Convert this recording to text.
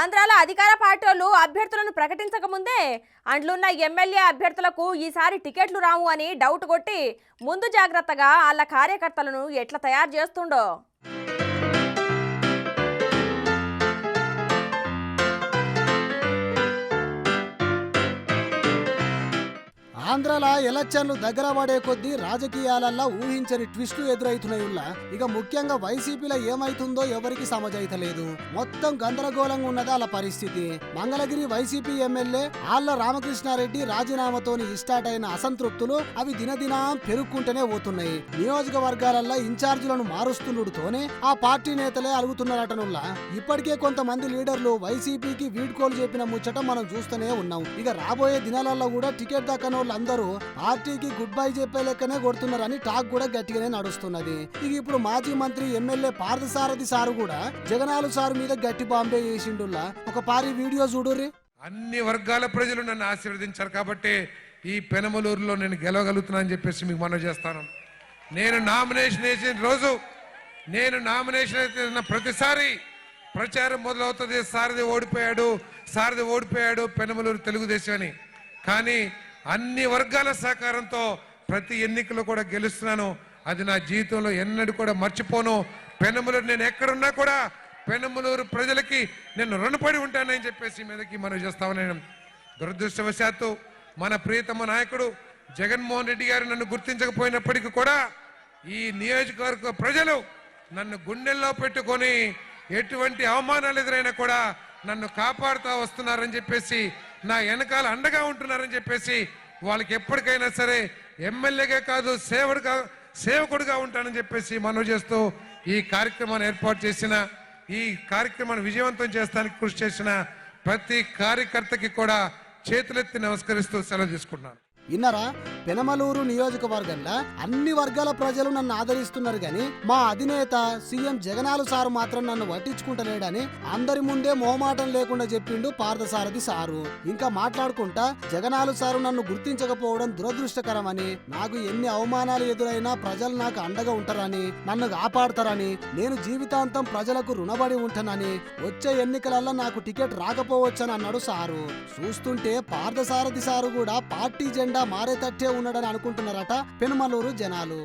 ఆంధ్రాలో అధికార పార్టీలు అభ్యర్థులను ప్రకటించక ముందే అండ్లున్న ఎమ్మెల్యే అభ్యర్థులకు ఈసారి టికెట్లు రావు అని డౌట్ కొట్టి ముందు జాగ్రత్తగా వాళ్ళ కార్యకర్తలను ఎట్లా తయారు చేస్తుండో. ఆంధ్రాల ఎలక్షన్లు దగ్గర పడే కొద్దీ రాజకీయాలల్లో ఊహించని ట్విస్టులు ఎదురైతున్నాయుల్లా. ఇక ముఖ్యంగా వైసీపీలో ఏమైతుందో ఎవరికి సమజైతలేదు. మొత్తం గందరగోళంగా ఉన్నది వాళ్ళ పరిస్థితి. Mangalagiri YCP MLA Alla Ramakrishna Reddy రాజీనామాతోని start అయిన అసంతృప్తులు అవి దినదినం పెరుగుకుంటూనే పోతున్నాయి. నియోజకవర్గాలల్లో ఇన్ఛార్జీలను మారుస్తుండటతోనే ఆ పార్టీ నేతలే అలుగుతున్నారటనుల్లా. ఇప్పటికే కొంతమంది లీడర్లు వైసీపీకి వీడ్కోలు చెప్పిన ముచ్చట మనం చూస్తూనే ఉన్నాం. ఇక రాబోయే దినాలలో కూడా టికెట్ దక్కనోళ్ళు అందరూ పార్టీకి గుడ్ బై చెప్పే లెక్కనే కొడుతున్నారని టాక్ కూడా గట్టిగానే నడుస్తున్నది. ఇక ఇప్పుడు మాజీ మంత్రి ఎమ్మెల్యే పార్థసారథి సారు కూడా జగనాలు సారు మీద గట్టి బాంబే చేసిండుల్లా. ఒక పారి వీడియో చూడుర్రి. అన్ని వర్గాల ప్రజలు నన్ను ఆశీర్వదించారు కాబట్టి ఈ పెనమలూరులో నేను గెలవగలుగుతున్నానని చెప్పేసి మీకు మనవి చేస్తాను. నేను నామినేషన్ వేసిన రోజు, నేను నామినేషన్ వేసిన ప్రతిసారి ప్రచారం మొదలవుతుంది, సారథి ఓడిపోయాడు పెనమలూరు తెలుగుదేశం అని. కానీ అన్ని వర్గాల సహకారంతో ప్రతి ఎన్నికలో కూడా గెలుస్తున్నాను. అది నా జీవితంలో ఎన్నడూ కూడా మర్చిపోను. పెనమలూరు నేను ఎక్కడున్నా కూడా పెనమలూరు ప్రజలకి నేను రుణపడి ఉంటానని చెప్పేసి మీదకి మనం చేస్తామని. దురదృష్టవశాత్తు మన ప్రియతమ నాయకుడు జగన్మోహన్ రెడ్డి గారు నన్ను గుర్తించకపోయినప్పటికీ కూడా ఈ నియోజకవర్గ ప్రజలు నన్ను గుండెల్లో పెట్టుకొని ఎటువంటి అవమానాలు ఎదురైనా కూడా నన్ను కాపాడుతూ వస్తున్నారని చెప్పేసి, నా వెనకాల అండగా ఉంటున్నారని చెప్పేసి, వాళ్ళకి ఎప్పటికైనా సరే ఎమ్మెల్యేగా కాదు సేవకుడిగా ఉంటానని చెప్పేసి మనవి చేస్తూ ఈ కార్యక్రమాన్ని ఏర్పాటు చేసిన, ఈ కార్యక్రమాన్ని విజయవంతం చేస్తానికి కృషి చేసిన ప్రతి కార్యకర్తకి కూడా చేతులెత్తి నమస్కరిస్తూ సెలవు తీసుకుంటున్నాను. ఇన్నరా, పెనమలూరు నియోజకవర్గంలో అన్ని వర్గాల ప్రజలు నన్ను ఆదరిస్తున్నారు గాని మా అధినేత సీఎం జగనాలు సారు మాత్రం నన్ను పట్టించుకుంటలేడని అందరి ముందే మోమాటం లేకుండా చెప్పిండు పార్థసారథి సారు. ఇంకా మాట్లాడుకుంటా జగనాలు సారు నన్ను గుర్తించకపోవడం దురదృష్టకరమని, నాకు ఎన్ని అవమానాలు ఎదురైనా ప్రజలు నాకు అండగా ఉంటారని, నన్ను కాపాడతారని, నేను జీవితాంతం ప్రజలకు రుణపడి ఉంటానని, వచ్చే ఎన్నికలలో నాకు టికెట్ రాకపోవచ్చని అన్నాడు సారు. చూస్తుంటే పార్థసారథి సారు కూడా పార్టీ జెండా మారేటట్టే ఉన్నాడని అనుకుంటున్నారట పెనమలూరు జనాలు.